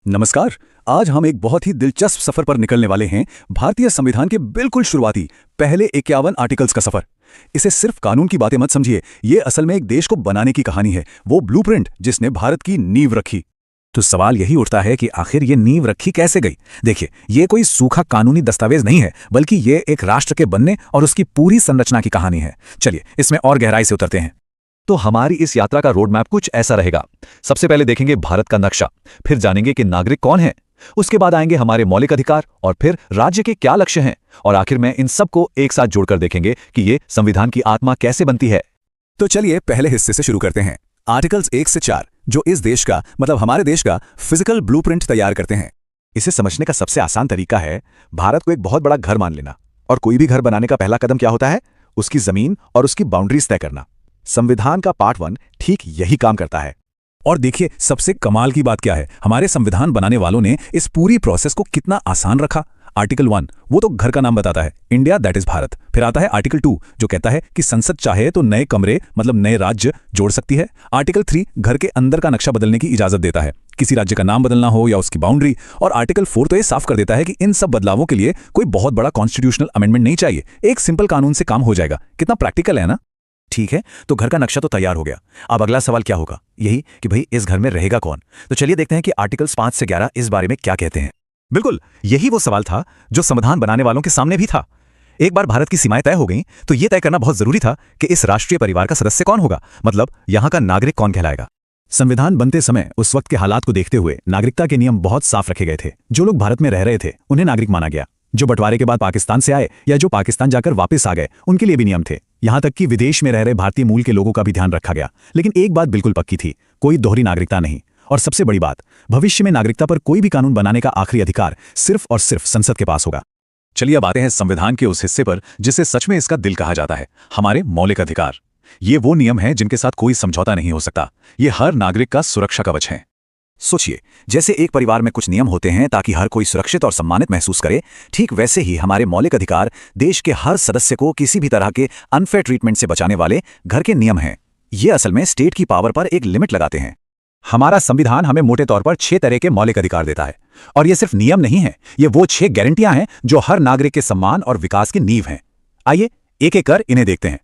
नमस्कार। आज हम एक बहुत ही दिलचस्प सफर पर निकलने वाले हैं। भारतीय संविधान के बिल्कुल शुरुआती पहले 51 आर्टिकल्स का सफर। इसे सिर्फ कानून की बातें मत समझिए, ये असल में एक देश को बनाने की कहानी है, वो ब्लूप्रिंट जिसने भारत की नींव रखी। तो सवाल यही उठता है कि आखिर ये नींव रखी कैसे गई। देखिए, ये कोई सूखा कानूनी दस्तावेज नहीं है, बल्कि ये एक राष्ट्र के बनने और उसकी पूरी संरचना की कहानी है। चलिए इसमें और गहराई से उतरते हैं। तो हमारी इस यात्रा का रोड मैप कुछ ऐसा रहेगा। सबसे पहले देखेंगे भारत का नक्शा, फिर जानेंगे कि नागरिक कौन है, उसके बाद आएंगे हमारे मौलिक अधिकार और फिर राज्य के क्या लक्ष्य हैं, और आखिर में इन सबको एक साथ जोड़कर देखेंगे कि ये संविधान की आत्मा कैसे बनती है। तो चलिए पहले हिस्से से शुरू करते हैं। आर्टिकल्स 1 से 4 जो इस देश का मतलब हमारे देश का फिजिकल ब्लूप्रिंट तैयार करते हैं। इसे समझने का सबसे आसान तरीका है भारत को एक बहुत बड़ा घर मान लेना। और कोई भी घर बनाने का पहला कदम क्या होता है? उसकी जमीन और उसकी बाउंड्रीज तय करना। संविधान का पार्ट 1 ठीक यही काम करता है। और देखिए सबसे कमाल की बात क्या है, हमारे संविधान बनाने वालों ने इस पूरी प्रोसेस को कितना आसान रखा। आर्टिकल 1 वो तो घर का नाम बताता है, इंडिया दैट इज भारत। फिर आता है आर्टिकल 2 जो कहता है कि संसद चाहे तो नए कमरे मतलब नए राज्य जोड़ सकती है। आर्टिकल 3 घर के अंदर का नक्शा बदलने की इजाजत देता है, किसी राज्य का नाम बदलना हो या उसकी बाउंड्री। और आर्टिकल 4 तो ये साफ कर देता है कि इन सब बदलावों के लिए कोई बहुत बड़ा कॉन्स्टिट्यूशनल अमेंडमेंट नहीं चाहिए, एक सिंपल कानून से काम हो जाएगा। कितना प्रैक्टिकल है ना। ठीक है, तो घर का नक्शा तो तैयार हो गया। अब अगला सवाल क्या होगा? यही कि भाई इस घर में रहेगा कौन। तो चलिए देखते हैं कि आर्टिकल्स 5 से 11 इस बारे में क्या कहते हैं। बिल्कुल यही वो सवाल था जो संविधान बनाने वालों के सामने भी था। एक बार भारत की सीमाएं तय हो गईं तो यह तय करना बहुत जरूरी था कि इस राष्ट्रीय परिवार का सदस्य कौन होगा, मतलब यहां का नागरिक कौन कहलाएगा। संविधान बनते समय उस वक्त के हालात को देखते हुए नागरिकता के नियम बहुत साफ रखे गए थे। जो लोग भारत में रह रहे थे उन्हें नागरिक माना गया। जो बंटवारे के बाद पाकिस्तान से आए या जो पाकिस्तान जाकर वापस आ गए उनके लिए भी नियम थे। यहां तक कि विदेश में रह रहे भारतीय मूल के लोगों का भी ध्यान रखा गया। लेकिन एक बात बिल्कुल पक्की थी, कोई दोहरी नागरिकता नहीं। और सबसे बड़ी बात, भविष्य में नागरिकता पर कोई भी कानून बनाने का आखिरी अधिकार सिर्फ और सिर्फ संसद के पास होगा। चलिए अब आते हैं संविधान के उस हिस्से पर जिसे सच में इसका दिल कहा जाता है, हमारे मौलिक अधिकार। ये वो नियम हैं जिनके साथ कोई समझौता नहीं हो सकता। ये हर नागरिक का सुरक्षा कवच है। सोचिए, जैसे एक परिवार में कुछ नियम होते हैं ताकि हर कोई सुरक्षित और सम्मानित महसूस करे, ठीक वैसे ही हमारे मौलिक अधिकार देश के हर सदस्य को किसी भी तरह के अनफेयर ट्रीटमेंट से बचाने वाले घर के नियम हैं। ये असल में स्टेट की पावर पर एक लिमिट लगाते हैं। हमारा संविधान हमें मोटे तौर पर 6 तरह के मौलिक अधिकार देता है। और ये सिर्फ नियम नहीं है, ये वो 6 गारंटियां हैं जो हर नागरिक के सम्मान और विकास की नींव हैं। आइए एक एक कर इन्हें देखते हैं।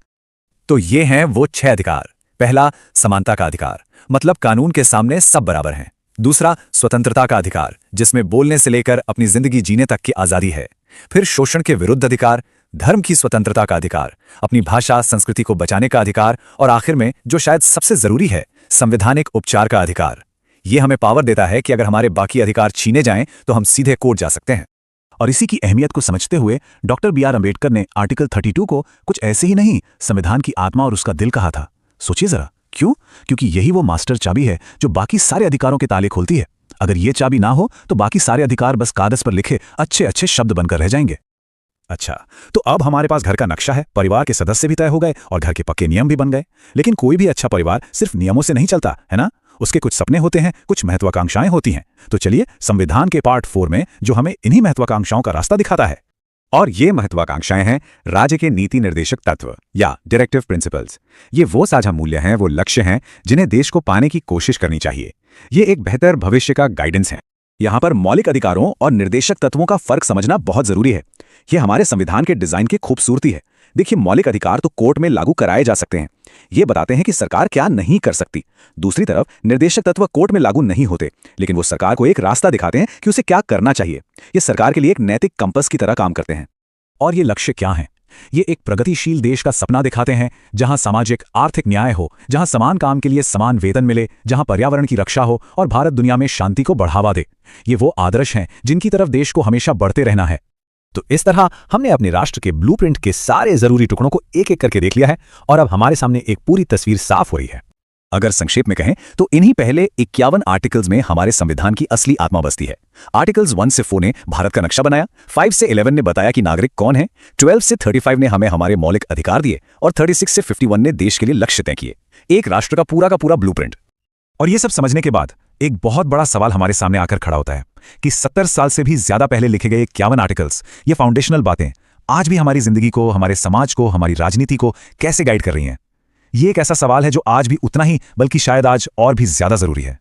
तो ये हैं वो 6 अधिकार। पहला, समानता का अधिकार, मतलब कानून के सामने सब बराबर हैं। दूसरा, स्वतंत्रता का अधिकार, जिसमें बोलने से लेकर अपनी जिंदगी जीने तक की आजादी है। फिर शोषण के विरुद्ध अधिकार, धर्म की स्वतंत्रता का अधिकार, अपनी भाषा संस्कृति को बचाने का अधिकार, और आखिर में जो शायद सबसे जरूरी है, संवैधानिक उपचार का अधिकार। यह हमें पावर देता है कि अगर हमारे बाकी अधिकार छीने जाएं तो हम सीधे कोर्ट जा सकते हैं। और इसी की अहमियत को समझते हुए डॉक्टर बी.आर. अम्बेडकर ने आर्टिकल 32 को कुछ ऐसे ही नहीं, संविधान की आत्मा और उसका दिल कहा था। सोचिए जरा, क्यों? क्योंकि यही वो मास्टर चाबी है जो बाकी सारे अधिकारों के ताले खोलती है। अगर ये चाबी ना हो तो बाकी सारे अधिकार बस कागज पर लिखे अच्छे अच्छे शब्द बनकर रह जाएंगे। अच्छा, तो अब हमारे पास घर का नक्शा है, परिवार के सदस्य भी तय हो गए और घर के पक्के नियम भी बन गए। लेकिन कोई भी अच्छा परिवार सिर्फ नियमों से नहीं चलता, है ना? उसके कुछ सपने होते हैं, कुछ महत्वाकांक्षाएं होती हैं। तो चलिए संविधान के पार्ट 4 में जो हमें इन्हीं महत्वाकांक्षाओं का रास्ता दिखाता है। और ये महत्वाकांक्षाएं हैं राज्य के नीति निर्देशक तत्व या डायरेक्टिव प्रिंसिपल्स। ये वो साझा मूल्य हैं, वो लक्ष्य हैं जिन्हें देश को पाने की कोशिश करनी चाहिए। ये एक बेहतर भविष्य का गाइडेंस है। यहां पर मौलिक अधिकारों और निर्देशक तत्वों का फर्क समझना बहुत जरूरी है। यह हमारे संविधान के डिजाइन की खूबसूरती है। देखिए, मौलिक अधिकार तो कोर्ट में लागू कराए जा सकते हैं, ये बताते हैं कि सरकार क्या नहीं कर सकती। दूसरी तरफ निर्देशक तत्व कोर्ट में लागू नहीं होते, लेकिन वो सरकार को एक रास्ता दिखाते हैं कि उसे क्या करना चाहिए। ये सरकार के लिए एक नैतिक कंपस की तरह काम करते हैं। और ये लक्ष्य क्या है? ये एक प्रगतिशील देश का सपना दिखाते हैं, जहां सामाजिक आर्थिक न्याय हो, जहां समान काम के लिए समान वेतन मिले, जहां पर्यावरण की रक्षा हो और भारत दुनिया में शांति को बढ़ावा दे। ये वो आदर्श हैं जिनकी तरफ देश को हमेशा बढ़ते रहना है। तो इस तरह हमने अपने राष्ट्र के ब्लूप्रिंट के सारे जरूरी टुकड़ों को एक एक करके देख लिया है और अब हमारे सामने एक पूरी तस्वीर साफ हो रही है। अगर संक्षेप में कहें तो इन्हीं पहले 51 आर्टिकल्स में हमारे संविधान की असली आत्मा बसती है। आर्टिकल्स 1 से 4 ने भारत का नक्शा बनाया, 5 से 11 ने बताया कि नागरिक कौन है, 12 से 35 ने हमें हमारे मौलिक अधिकार दिए और 36 से 51 ने देश के लिए लक्ष्य तय किए। एक राष्ट्र का पूरा ब्लूप्रिंट। और ये सब समझने के बाद एक बहुत बड़ा सवाल हमारे सामने आकर खड़ा होता है कि 70 साल से भी ज्यादा पहले लिखे गए 51 आर्टिकल्स, ये फाउंडेशनल बातें आज भी हमारी जिंदगी को, हमारे समाज को, हमारी राजनीति को कैसे गाइड कर रही हैं। ये एक ऐसा सवाल है जो आज भी उतना ही बल्कि शायद आज और भी ज्यादा जरूरी है।